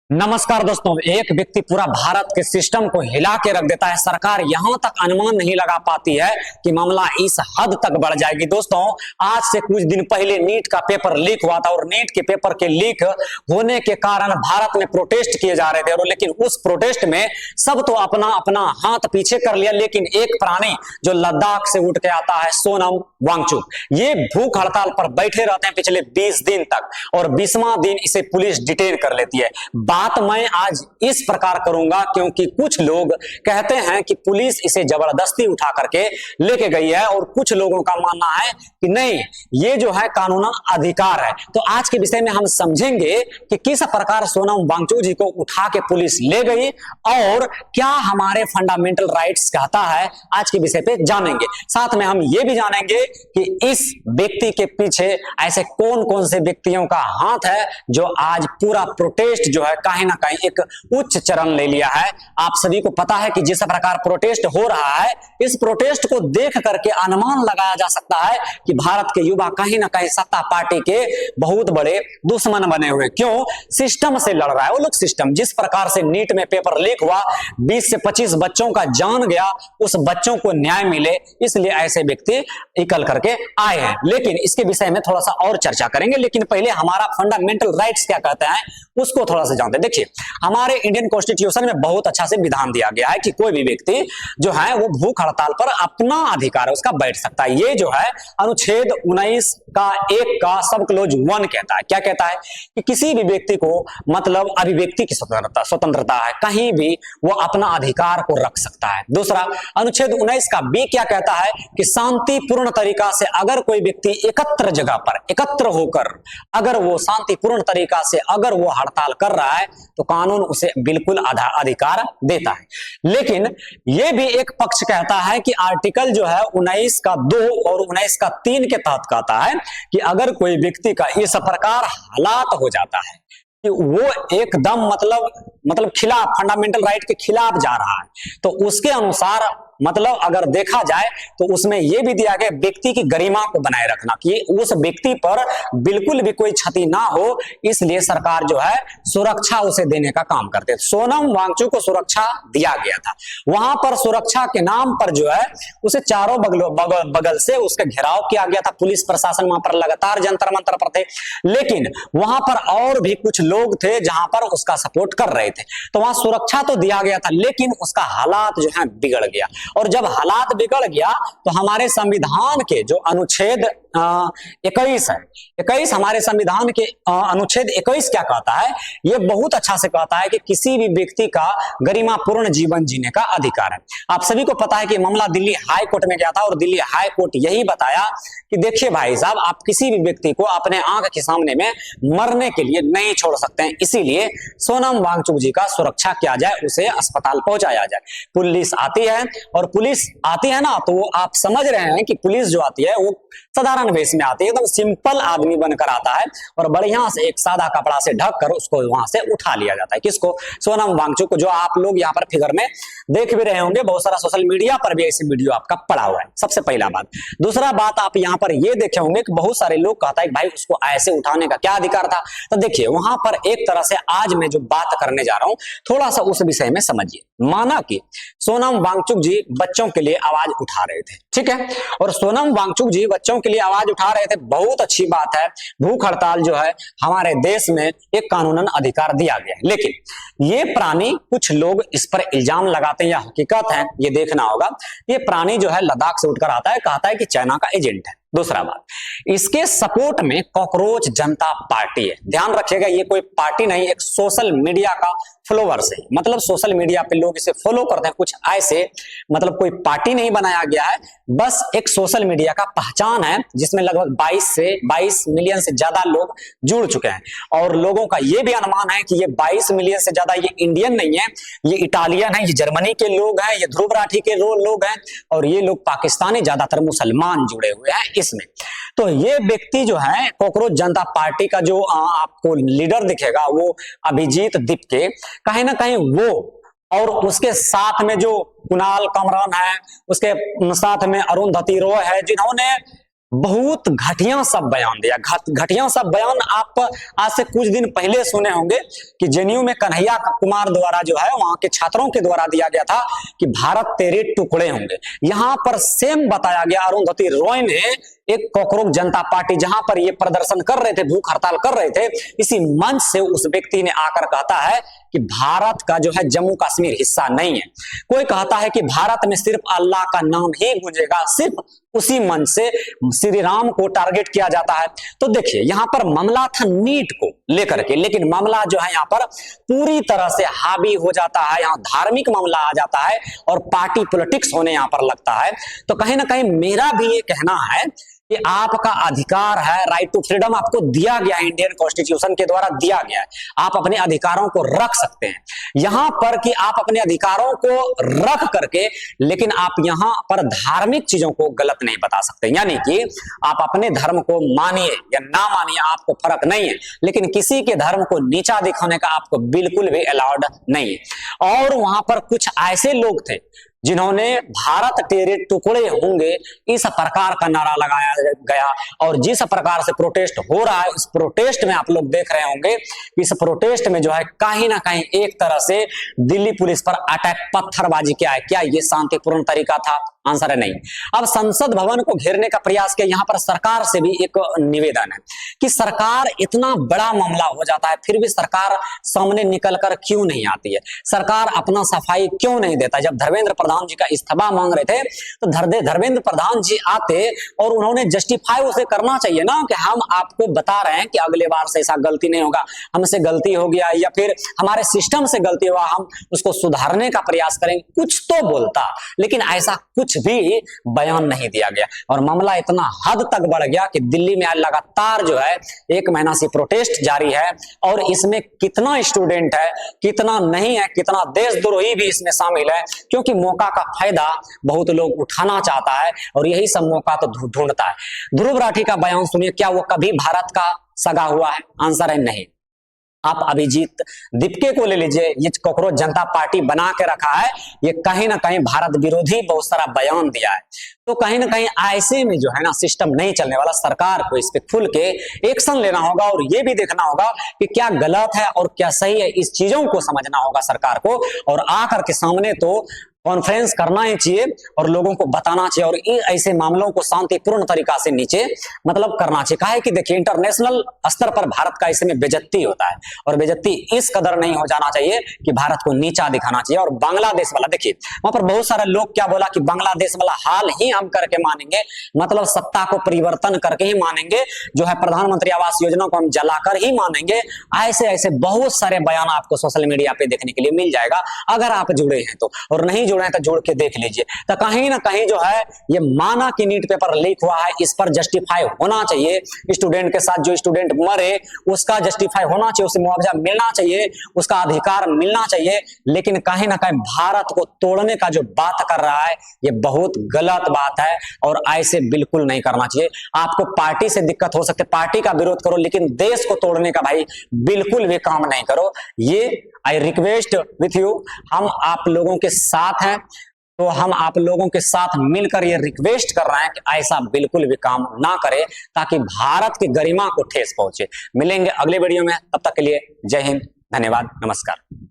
नमस्कार दोस्तों। एक व्यक्ति पूरा भारत के सिस्टम को हिला के रख देता है। सरकार यहां तक अनुमान नहीं लगा पाती है कि मामला इस हद तक बढ़ जाएगी। दोस्तों, आज से कुछ दिन पहले नीट का पेपर लीक हुआ था और नीट के पेपर के लीक होने के कारण भारत में प्रोटेस्ट किए जा रहे थे। और लेकिन उस प्रोटेस्ट में सब तो अपना अपना हाथ पीछे कर लिया, लेकिन एक प्राणी जो लद्दाख से उठ के आता है, सोनम वांगचुक, ये भूख हड़ताल पर बैठे रहते हैं पिछले 20 दिन तक और 20वां दिन इसे पुलिस डिटेन कर लेती है। बात मैं आज इस प्रकार करूंगा क्योंकि कुछ लोग कहते हैं कि पुलिस इसे जबरदस्ती उठा करके लेके गई है और कुछ लोगों का मानना है कि नहीं, ये जो है कानूनन अधिकार है। तो आज के विषय में हम समझेंगे कि किस प्रकार सोनम वांगचुक जी को उठा के पुलिस ले गई और क्या हमारे फंडामेंटल राइट्स कहता है, आज के विषय पे जानेंगे। साथ में हम ये भी जानेंगे कि इस व्यक्ति के पीछे ऐसे कौन कौन से व्यक्तियों का हाथ है जो आज पूरा प्रोटेस्ट जो है कहीं ना कहीं एक उच्च चरण ले लिया है। आप सभी को पता है कि जिस प्रकार प्रोटेस्ट हो रहा है, इस प्रोटेस्ट को देख करके अनुमान लगाया जा सकता है कि भारत के युवा कहीं ना कहीं सत्ता पार्टी के बहुत बड़े दुश्मन बने हुए। क्यों? सिस्टम से लड़ रहा है वो लोग। सिस्टम जिस प्रकार से नीट में पेपर लीक हुआ, 20 से 25 बच्चों का जान गया, उस बच्चों को न्याय मिले, इसलिए ऐसे व्यक्ति निकल करके आए हैं। लेकिन इसके विषय में थोड़ा सा और चर्चा करेंगे, लेकिन पहले हमारा फंडामेंटल राइट्स क्या कहते हैं उसको थोड़ा सा जानते हैं। देखिए, हमारे इंडियन कॉन्स्टिट्यूशन में बहुत अच्छा से विधान दिया गया है कि कोई भी व्यक्ति जो है वो भूख हड़ताल पर अपना अधिकार है उसका बैठ सकता है। ये जो है अनुच्छेद 19 का 1 का सब क्लोज 1 कहता है। क्या कहता है कि किसी भी व्यक्ति को मतलब अभिव्यक्ति की स्वतंत्रता है, कहीं भी वो अपना अधिकार को रख सकता है। दूसरा, अनुच्छेद 19 का बी क्या कहता है कि शांतिपूर्ण तरीका से अगर कोई व्यक्ति एकत्र जगह पर एकत्र होकर अगर वो शांतिपूर्ण तरीका से अगर वो हड़ताल कर रहा है तो कानून उसे बिल्कुल अधिकार देता है। लेकिन यह भी एक पक्ष कहता है कि आर्टिकल जो है 19 का 2 और 19 का 3 के तहत कहता है कि अगर कोई व्यक्ति का इस प्रकार हालात हो जाता है कि वो एकदम मतलब खिलाफ फंडामेंटल राइट के खिलाफ जा रहा है, तो उसके अनुसार मतलब अगर देखा जाए तो उसमें यह भी दिया गया व्यक्ति की गरिमा को बनाए रखना कि उस व्यक्ति पर बिल्कुल भी कोई क्षति ना हो, इसलिए सरकार जो है सुरक्षा उसे देने का काम करते हैं। सोनम वांगचुक को सुरक्षा दिया गया था। वहां पर सुरक्षा के नाम पर जो है उसे चारों बगल से उसका घेराव किया गया था। पुलिस प्रशासन वहां पर लगातार जंतर मंतर पर थे, लेकिन वहां पर और भी कुछ लोग थे जहां पर उसका सपोर्ट कर रहे थे। तो वहां सुरक्षा तो दिया गया था, लेकिन उसका हालात जो है बिगड़ गया। और जब हालात बिगड़ गया तो हमारे संविधान के जो अनुच्छेद 21 है, 21 हमारे संविधान के अनुच्छेद 21 क्या कहता है, यह बहुत अच्छा से कहता है कि किसी भी व्यक्ति का गरिमापूर्ण जीवन जीने का अधिकार है। आप सभी को पता है कि मामला दिल्ली हाई कोर्ट में गया था और दिल्ली हाई कोर्ट यही बताया कि देखिए भाई साहब, आप किसी भी व्यक्ति को अपने आंख के सामने में मरने के लिए नहीं छोड़ सकते हैं, इसीलिए सोनम वांगचुक जी का सुरक्षा किया जाए, उसे अस्पताल पहुंचाया जाए। पुलिस आती है और पुलिस आती है ना, तो वो आप समझ रहे हैं कि पुलिस जो आती है वो साधारण वेश में आती है, एकदम सिंपल आदमी बनकर आता है और बढ़िया से एक सादा कपड़ा से ढककर उसको वहां से उठा लिया जाता है। किसको? सोनम वांगचुक को, जो आप लोग यहाँ पर फिगर में देख भी रहे होंगे। बहुत सारा सोशल मीडिया पर भी ऐसे वीडियो आपका पड़ा हुआ है। सबसे पहला बात। दूसरा बात, आप यहाँ पर ये देखे होंगे कि बहुत सारे लोग कहता है कि भाई उसको ऐसे उठाने का क्या अधिकार था। तो देखिए, वहां पर एक तरह से आज मैं जो बात करने जा रहा हूं थोड़ा सा उस विषय में समझिए। माना कि सोनम वांगचुक जी बच्चों के लिए आवाज उठा रहे थे, ठीक है, और सोनम वांगचुक जी बच्चों के लिए आवाज उठा रहे थे, बहुत अच्छी बात है। भूख हड़ताल जो है हमारे देश में एक कानूनन अधिकार दिया गया है, लेकिन ये प्राणी, कुछ लोग इस पर इल्जाम लगाते हैं या हकीकत है ये देखना होगा। ये प्राणी जो है लद्दाख से उठकर आता है, कहता है कि चाइना का एजेंट है। दूसरा बात, इसके सपोर्ट में कॉकरोच जनता पार्टी है। ध्यान रखिएगा, ये कोई पार्टी नहीं, एक सोशल मीडिया का फॉलोअर्स है। मतलब सोशल मीडिया पे लोग इसे फॉलो करते हैं, कुछ ऐसे, मतलब कोई पार्टी नहीं बनाया गया है, बस एक सोशल मीडिया का पहचान है जिसमें लगभग 22 मिलियन से ज्यादा लोग जुड़ चुके हैं। और लोगों का ये भी अनुमान है कि ये 22 मिलियन से ज्यादा ये इंडियन नहीं है, ये इटालियन है, ये जर्मनी के लोग हैं, ये ध्रुव राठी के लोग हैं, और ये लोग पाकिस्तानी, ज्यादातर मुसलमान जुड़े हुए हैं इसमें। तो ये व्यक्ति जो है कॉकरोच जनता पार्टी का जो आपको लीडर दिखेगा वो अभिजीत दीपके, कहीं ना कहीं वो और उसके साथ में जो कुणाल कमरान है, उसके साथ में अरुंधति रॉय है, जिन्होंने बहुत घटिया सब बयान दिया। घटिया सब बयान आप आज से कुछ दिन पहले सुने होंगे कि जेएनयू में कन्हैया कुमार द्वारा जो है वहां के छात्रों के द्वारा दिया गया था कि भारत तेरे टुकड़े होंगे। यहां पर सेम बताया गया। अरुंधति रॉय ने एक कॉकरोच जनता पार्टी जहां पर ये प्रदर्शन कर रहे थे, भूख हड़ताल कर रहे थे, इसी मंच से उस व्यक्ति ने आकर कहता है कि भारत का जो है जम्मू कश्मीर हिस्सा नहीं है। कोई कहता है कि भारत में सिर्फ अल्लाह का नाम ही गूंजेगा। सिर्फ उसी मंच से श्री राम को टारगेट किया जाता है। तो देखिए यहां पर मामला था नीट को लेकर के, लेकिन मामला जो है यहां पर पूरी तरह से हावी हो जाता है। यहां धार्मिक मामला आ जाता है और पार्टी पॉलिटिक्स होने यहां पर लगता है। तो कहीं ना कहीं मेरा भी ये कहना है कि आपका अधिकार है, राइट टू फ्रीडम आपको दिया गया है, इंडियन कॉन्स्टिट्यूशन के द्वारा दिया गया है। आप अपने अधिकारों को रख सकते हैं यहां पर कि आप अपने अधिकारों को रख करके, लेकिन आप यहां पर धार्मिक चीजों को गलत नहीं बता सकते। यानी कि आप अपने धर्म को मानिए या ना मानिए, आपको फर्क नहीं है, लेकिन किसी के धर्म को नीचा दिखाने का आपको बिल्कुल भी अलाउड नहीं है। और वहां पर कुछ ऐसे लोग थे जिन्होंने भारत तेरे टुकड़े होंगे इस प्रकार का नारा लगाया गया। और जिस प्रकार से प्रोटेस्ट हो रहा है, इस प्रोटेस्ट में आप लोग देख रहे होंगे, इस प्रोटेस्ट में जो है कहीं ना कहीं एक तरह से दिल्ली पुलिस पर अटैक, पत्थरबाजी किया है। क्या ये शांतिपूर्ण तरीका था? आंसर है नहीं। अब संसद भवन को घेरने का प्रयास किया। यहां पर सरकार से भी एक निवेदन है कि सरकार, इतना बड़ा मामला हो जाता है फिर भी सरकार सामने निकलकर क्यों नहीं आती है? सरकार अपना सफाई क्यों नहीं देता? जब धर्मेंद्र प्रधान जी का इस्तीफा मांग रहे थे तो धर्मेंद्र प्रधान जी आते और उन्होंने जस्टिफाई उसे करना चाहिए ना कि हम आपको बता रहे हैं कि अगले बार से ऐसा गलती नहीं होगा, हमसे गलती हो गया या फिर हमारे सिस्टम से गलती हुआ, हम उसको सुधारने का प्रयास करेंगे, कुछ तो बोलता। लेकिन ऐसा कुछ भी बयान नहीं दिया गया और मामला इतना हद तक बढ़ गया कि दिल्ली में आज लगातार जो है 1 महीना से प्रोटेस्ट जारी है। और इसमें कितना स्टूडेंट है, कितना नहीं है, कितना देशद्रोही भी इसमें शामिल है, क्योंकि मौका का फायदा बहुत लोग उठाना चाहता है और यही सब मौका तो ढूंढता है। ध्रुव राठी का बयान सुनिए। क्या वो कभी भारत का सगा हुआ है? आंसर है नहीं। आप अभिजीत दीपके को ले लीजिए, ये कॉकरोच जनता पार्टी बना के रखा है, ये कहीं ना कहीं भारत विरोधी बहुत सारा बयान दिया है। तो कहीं ना कहीं ऐसे में जो है ना सिस्टम नहीं चलने वाला। सरकार को इस पे खुल के एक्शन लेना होगा और ये भी देखना होगा कि क्या गलत है और क्या सही है। इस चीजों को समझना होगा सरकार को और आकर के सामने तो कॉन्फ्रेंस करना ही चाहिए और लोगों को बताना चाहिए और ऐसे मामलों को शांतिपूर्ण तरीका से नीचे मतलब करना चाहिए। कहा है कि देखिए इंटरनेशनल स्तर पर भारत का इसमें बेइज्जती होता है और बेइज्जती इस कदर नहीं हो जाना चाहिए कि भारत को नीचा दिखाना चाहिए। और बांग्लादेश वाला देखिए, वहां पर बहुत सारे लोग क्या बोला कि बांग्लादेश वाला हाल ही हम करके मानेंगे, मतलब सत्ता को परिवर्तन करके ही मानेंगे, जो है प्रधानमंत्री आवास योजना को हम जलाकर ही मानेंगे। ऐसे ऐसे बहुत सारे बयान आपको सोशल मीडिया पे देखने के लिए मिल जाएगा अगर आप जुड़े हैं तो, और नहीं जुड़े हैं तो जोड़ के देख लीजिए। तो कहीं ना कहीं जो है ये माना कि नीट पेपर लीक हुआ है, इस पर जस्टिफाई होना चाहिए। स्टूडेंट के साथ जो स्टूडेंट मरे उसका जस्टिफाई होना चाहिए, उसे मुआवजा मिलना चाहिए, उसका अधिकार मिलना चाहिए। लेकिन कहीं ना कहीं भारत को तोड़ने का जो बात कर रहा है ये बहुत गलत बात है और ऐसे बिल्कुल नहीं करना चाहिए। आपको पार्टी से दिक्कत हो सकती है, पार्टी का विरोध करो, लेकिन देश को तोड़ने का भाई बिल्कुल भी काम नहीं करो। ये आई रिक्वेस्ट विथ यू, हम आप लोगों के साथ हैं, तो हम आप लोगों के साथ मिलकर ये रिक्वेस्ट कर रहे हैं कि ऐसा बिल्कुल भी काम ना करें ताकि भारत की गरिमा को ठेस पहुंचे। मिलेंगे अगले वीडियो में, तब तक के लिए जय हिंद, धन्यवाद, नमस्कार।